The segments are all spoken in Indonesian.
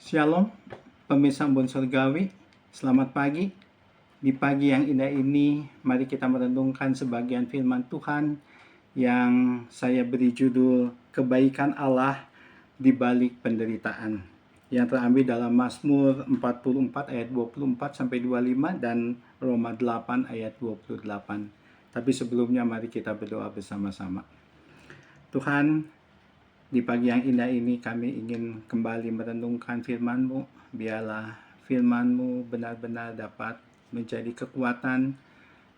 Shalom, pemirsa Embun Surgawi. Selamat pagi. Di pagi yang indah ini, mari kita merenungkan sebagian firman Tuhan yang saya beri judul Kebaikan Allah di Balik Penderitaan, yang terambil dalam Mazmur 44 ayat 24 sampai 25 dan Roma 8 ayat 28. Tapi sebelumnya mari kita berdoa bersama-sama. Tuhan, di pagi yang indah ini kami ingin kembali merenungkan firman-Mu. Biarlah firman-Mu benar-benar dapat menjadi kekuatan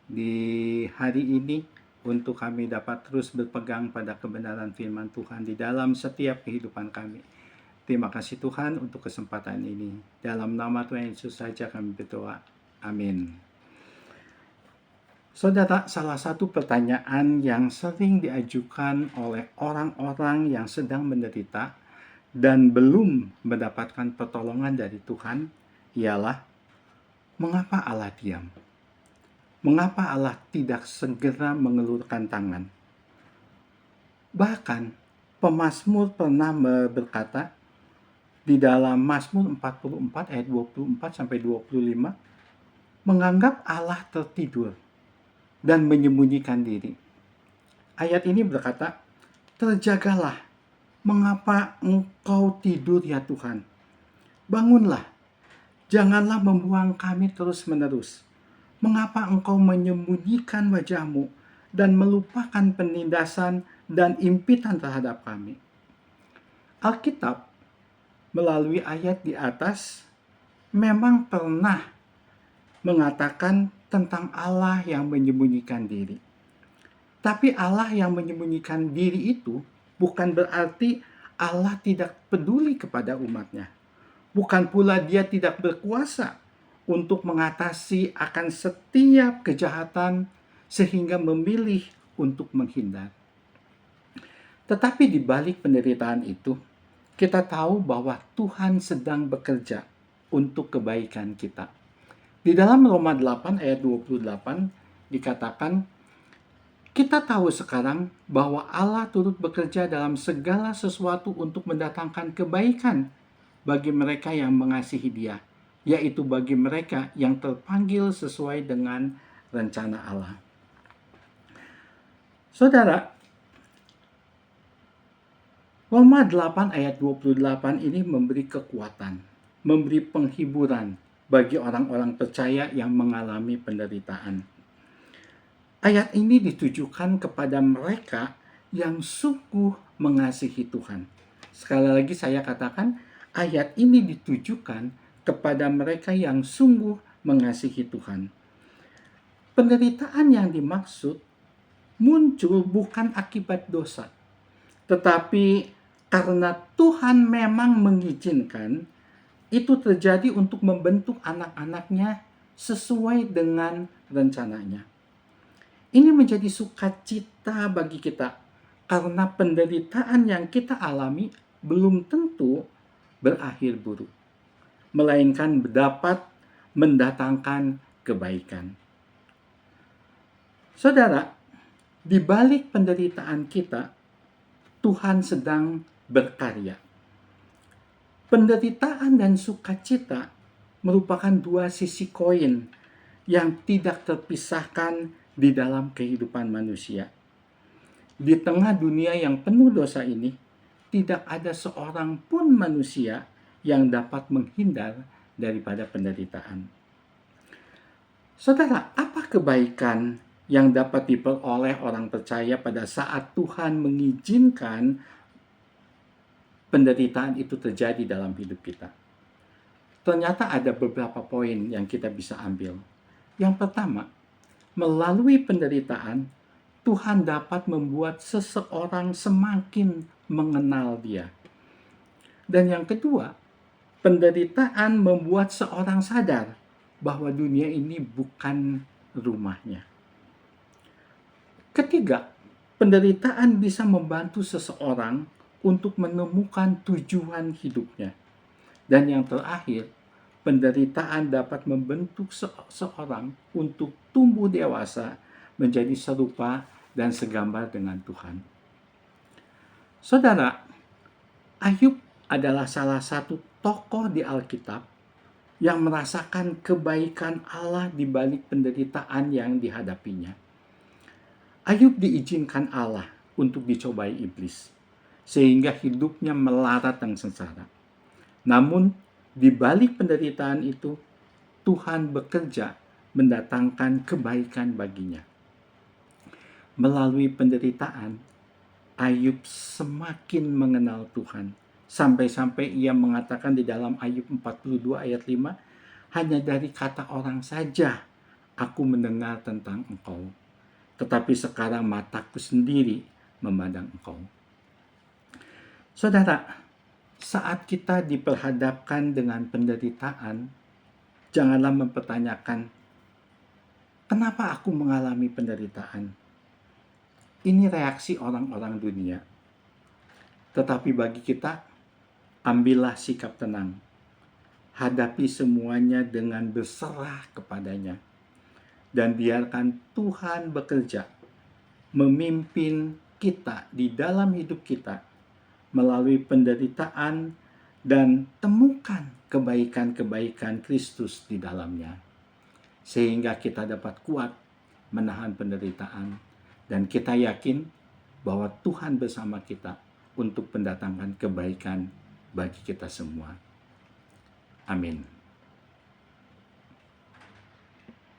di hari ini untuk kami dapat terus berpegang pada kebenaran firman Tuhan di dalam setiap kehidupan kami. Terima kasih Tuhan untuk kesempatan ini. Dalam nama Tuhan Yesus saja kami berdoa. Amin. Saudara, salah satu pertanyaan yang sering diajukan oleh orang-orang yang sedang menderita dan belum mendapatkan pertolongan dari Tuhan ialah, mengapa Allah diam? Mengapa Allah tidak segera mengelurkan tangan? Bahkan pemazmur pernah berkata di dalam Mazmur 44 ayat 24 sampai 25, menganggap Allah tertidur dan menyembunyikan diri. Ayat ini berkata, terjagalah, mengapa engkau tidur ya Tuhan? Bangunlah, janganlah membuang kami terus-menerus. Mengapa engkau menyembunyikan wajahmu dan melupakan penindasan dan impitan terhadap kami? Alkitab melalui ayat di atas memang pernah mengatakan tentang Allah yang menyembunyikan diri. Tapi Allah yang menyembunyikan diri itu bukan berarti Allah tidak peduli kepada umatnya. Bukan pula dia tidak berkuasa untuk mengatasi akan setiap kejahatan sehingga memilih untuk menghindar. Tetapi di balik penderitaan itu, kita tahu bahwa Tuhan sedang bekerja untuk kebaikan kita. Di dalam Roma 8 ayat 28 dikatakan, kita tahu sekarang bahwa Allah turut bekerja dalam segala sesuatu untuk mendatangkan kebaikan bagi mereka yang mengasihi Dia, yaitu bagi mereka yang terpanggil sesuai dengan rencana Allah. Saudara, Roma 8 ayat 28 ini memberi kekuatan, memberi penghiburan bagi orang-orang percaya yang mengalami penderitaan. Ayat ini ditujukan kepada mereka yang sungguh mengasihi Tuhan. Sekali lagi saya katakan, ayat ini ditujukan kepada mereka yang sungguh mengasihi Tuhan. Penderitaan yang dimaksud muncul bukan akibat dosa, tetapi karena Tuhan memang mengizinkan itu terjadi untuk membentuk anak-anaknya sesuai dengan rencananya. Ini menjadi sukacita bagi kita karena penderitaan yang kita alami belum tentu berakhir buruk, melainkan dapat mendatangkan kebaikan. Saudara, di balik penderitaan kita, Tuhan sedang berkarya. Penderitaan dan sukacita merupakan dua sisi koin yang tidak terpisahkan di dalam kehidupan manusia. Di tengah dunia yang penuh dosa ini, tidak ada seorang pun manusia yang dapat menghindar daripada penderitaan. Saudara, apa kebaikan yang dapat diperoleh orang percaya pada saat Tuhan mengizinkan penderitaan itu terjadi dalam hidup kita? Ternyata ada beberapa poin yang kita bisa ambil. Yang pertama, melalui penderitaan, Tuhan dapat membuat seseorang semakin mengenal Dia. Dan yang kedua, penderitaan membuat seorang sadar bahwa dunia ini bukan rumahnya. Ketiga, penderitaan bisa membantu seseorang untuk menemukan tujuan hidupnya. Dan yang terakhir, penderitaan dapat membentuk seseorang untuk tumbuh dewasa menjadi serupa dan segambar dengan Tuhan. Saudara, Ayub adalah salah satu tokoh di Alkitab yang merasakan kebaikan Allah di balik penderitaan yang dihadapinya. Ayub diizinkan Allah untuk dicobai iblis, sehingga hidupnya melarat dan sengsara. Namun, di balik penderitaan itu, Tuhan bekerja mendatangkan kebaikan baginya. Melalui penderitaan, Ayub semakin mengenal Tuhan. Sampai-sampai ia mengatakan di dalam Ayub 42 ayat 5, hanya dari kata orang saja aku mendengar tentang Engkau. Tetapi sekarang mataku sendiri memandang Engkau. Saudara, saat kita diperhadapkan dengan penderitaan, janganlah mempertanyakan, kenapa aku mengalami penderitaan? Ini reaksi orang-orang dunia. Tetapi bagi kita, ambillah sikap tenang. Hadapi semuanya dengan berserah kepadanya. Dan biarkan Tuhan bekerja, memimpin kita di dalam hidup kita melalui penderitaan dan temukan kebaikan-kebaikan Kristus di dalamnya. Sehingga kita dapat kuat menahan penderitaan. Dan kita yakin bahwa Tuhan bersama kita untuk mendatangkan kebaikan bagi kita semua. Amin.